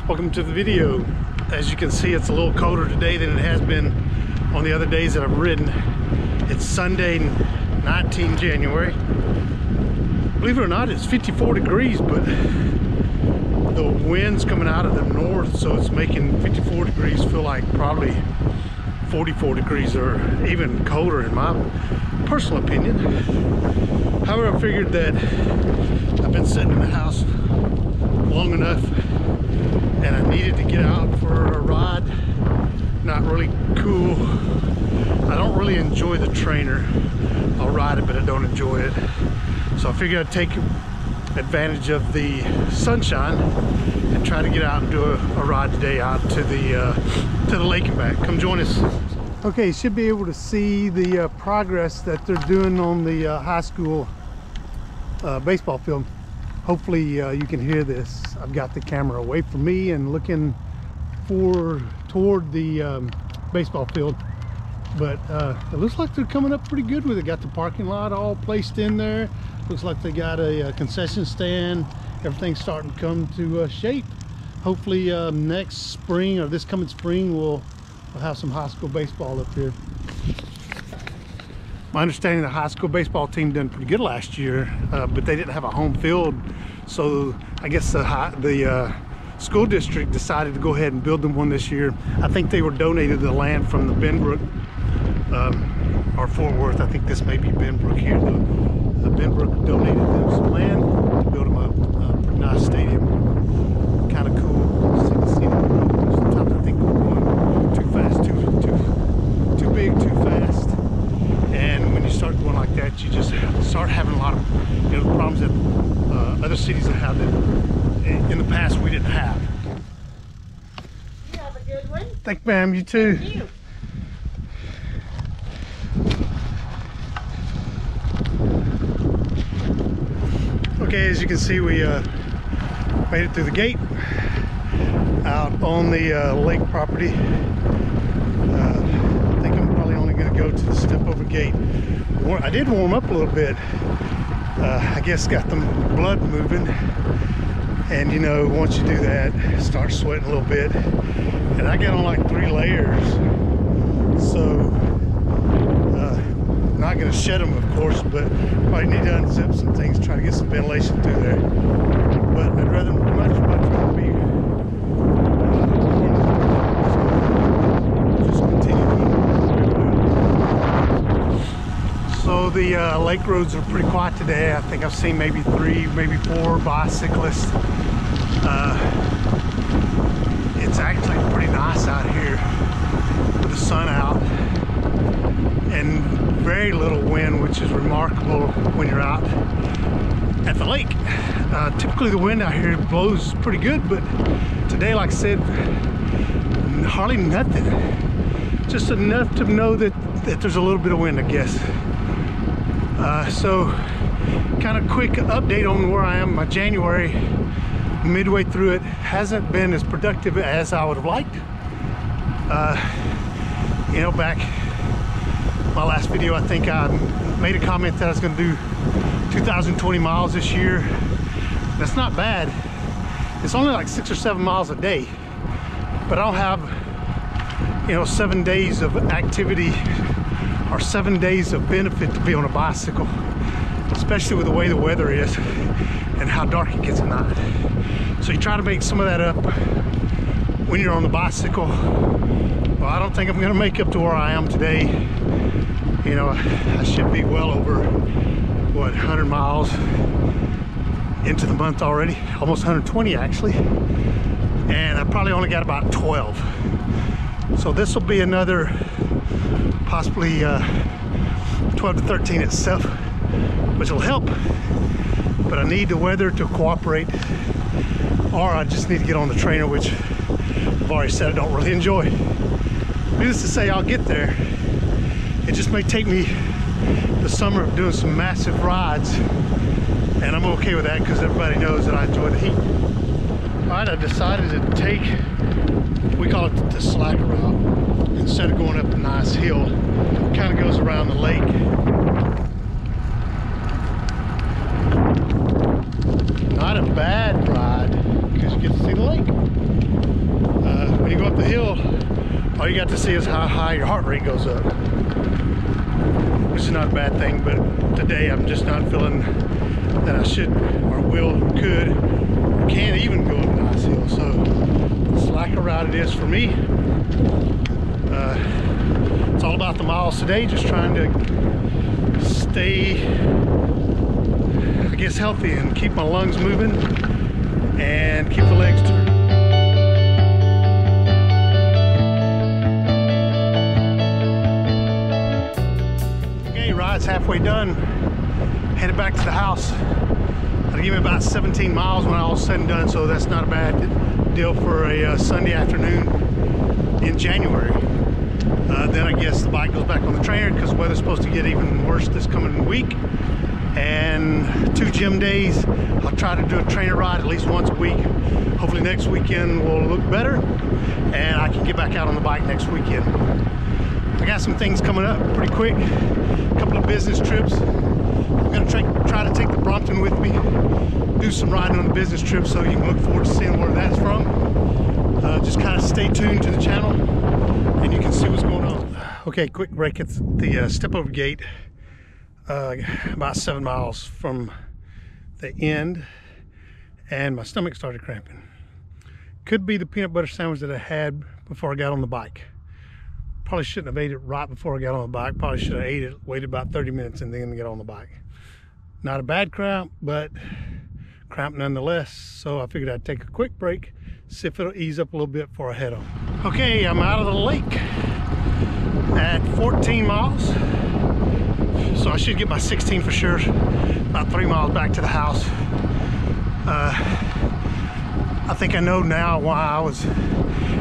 Welcome to the video. As you can see, it's a little colder today than it has been on the other days that I've ridden. It's Sunday, 19 January. Believe it or not, it's 54 degrees, but the wind's coming out of the north, so it's making 54 degrees feel like probably 44 degrees or even colder in my personal opinion. However, I figured that I've been sitting in the house long enough and I needed to get out for a ride. Not really cool. I don't really enjoy the trainer. I'll ride it, but I don't enjoy it. So I figured I'd take advantage of the sunshine and try to get out and do a ride today out to the lake and back. Come join us. Okay, you should be able to see the progress that they're doing on the high school baseball field. Hopefully you can hear this. I've got the camera away from me and looking toward the baseball field, but it looks like they're coming up pretty good with it. Got the parking lot all placed in there. Looks like they got a concession stand. Everything's starting to come to shape. Hopefully next spring or this coming spring we'll have some high school baseball up here. My understanding, the high school baseball team done pretty good last year, but they didn't have a home field, so I guess the school district decided to go ahead and build them one this year. I think they were donated the land from the Benbrook or Fort Worth. I think this may be Benbrook here. Benbrook donated them some land to build them a pretty nice stadium. Kind of cool. See the scenery. Sometimes I think we're going too fast, too big, too fast. And when you start going like that, you just start having a lot of the problems that other cities have that in the past we didn't have. You have a good one. Thank you, ma'am. You too. Thank you. Okay, as you can see, we made it through the gate out on the lake property. I think I'm probably only going to go to the step over gate. I did warm up a little bit. I guess got the blood moving, and you know, once you do that, start sweating a little bit. And I got on like 3 layers, so not going to shed them, of course, but probably need to unzip some things, try to get some ventilation through there. But I'd rather much rather be just continue doing. So the lake roads are pretty quiet today. I think I've seen maybe 3, maybe 4 bicyclists. It's actually pretty nice out here with the sun out and very little wind, which is remarkable when you're out at the lake. Typically the wind out here blows pretty good, but today, like I said, hardly nothing. Just enough to know that there's a little bit of wind, I guess. So kind of quick update on where I am. My January, midway through it, hasn't been as productive as I would have liked. You know, back my last video, I think I made a comment that I was going to do 2,020 miles this year. That's not bad. It's only like 6 or 7 miles a day, but I don't have, you know, 7 days of activity or 7 days of benefit to be on a bicycle, especially with the way the weather is and how dark it gets at night. So you try to make some of that up when you're on the bicycle. Well, I don't think I'm going to make up to where I am today. You know, I should be well over, what, 100 miles into the month already, almost 120 actually, and I probably only got about 12. So this will be another possibly 12 to 13 itself, which will help, but I need the weather to cooperate, or I just need to get on the trainer, which I've already said I don't really enjoy. Needless to say, I'll get there. It just may take me the summer of doing some massive rides, and I'm okay with that because everybody knows that I enjoy the heat. All right, I decided to take, we call it the slacker route. Instead of going up a nice hill, kind of goes around the lake. Not a bad ride because you get to see the lake. all you got to see is how high your heart rate goes up, which is not a bad thing. But today I'm just not feeling that I should or will, could, or can even go up a nice hill. So it's like a ride it is for me. It's all about the miles today, just trying to stay, I guess, healthy and keep my lungs moving and keep the legs turning. Okay, ride's halfway done. Headed back to the house. It'll give me about 17 miles when all said and done, so that's not a bad deal for a Sunday afternoon in January. Then I guess the bike goes back on the trainer because the weather's supposed to get even worse this coming week. And 2 gym days. I'll try to do a trainer ride at least once a week. Hopefully next weekend will look better and I can get back out on the bike next weekend. I got some things coming up pretty quick. A couple of business trips. I'm gonna try to take the Brompton with me, do some riding on the business trip, so you can look forward to seeing where that's from. Just kind of stay tuned to the channel and you can see what's going on. Okay, quick break at the step over gate. About 7 miles from the end, and my stomach started cramping. Could be the peanut butter sandwich that I had before I got on the bike. Probably shouldn't have ate it right before I got on the bike. Probably should have ate it, waited about 30 minutes and then get on the bike. Not a bad cramp, but cramp nonetheless. So I figured I'd take a quick break, see if it'll ease up a little bit before I head on. Okay, I'm out of the lake at 14 miles. So I should get my 16 for sure. About 3 miles back to the house. I think I know now why I was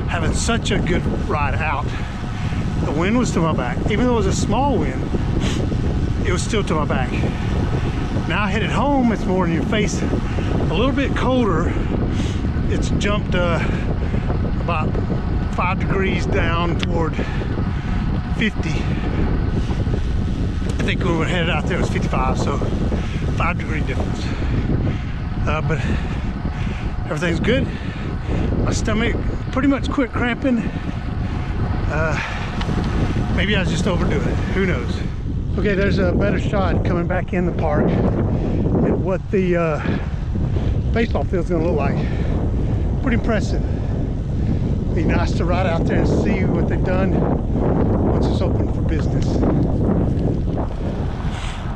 having such a good ride out. The wind was to my back. Even though it was a small wind, it was still to my back. Now headed home, it's more in your face. A little bit colder. It's jumped about 5 degrees down toward 50. I think when we were headed out there it was 55, so 5-degree difference. But everything's good. My stomach pretty much quit cramping. Maybe I was just overdoing it, who knows. Okay, there's a better shot coming back in the park at what the baseball field's gonna look like. Pretty impressive. Be nice to ride out there and see what they've done once it's open for business.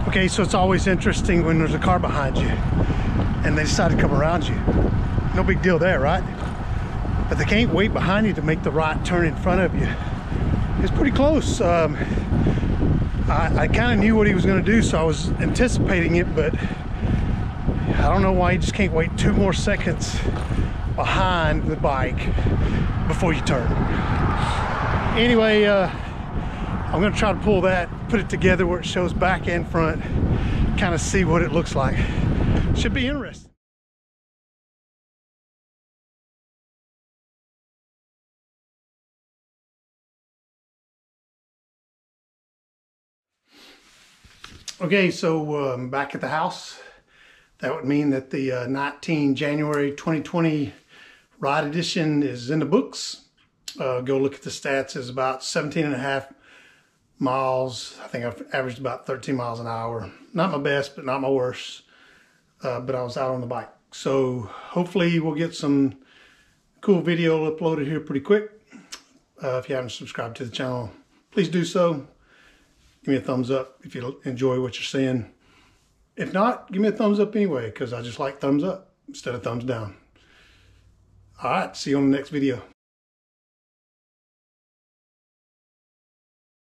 Okay, so it's always interesting when there's a car behind you and they decide to come around you. No big deal there, right? But they can't wait behind you to make the right turn in front of you. It's pretty close. I kind of knew what he was going to do, so I was anticipating it, but I don't know why you just can't wait 2 more seconds behind the bike before you turn. Anyway, I'm going to try to pull that, put it together where it shows back and front, kind of see what it looks like. Should be interesting. Okay, so I'm back at the house. That would mean that the 19 January 2020 ride edition is in the books. Go look at the stats. It's about 17.5 miles. I think I've averaged about 13 miles an hour. Not my best, but not my worst. But I was out on the bike. So hopefully we'll get some cool video uploaded here pretty quick. If you haven't subscribed to the channel, please do so. Give me a thumbs up if you enjoy what you're seeing. If not, give me a thumbs up anyway, because I just like thumbs up instead of thumbs down. All right, see you on the next video.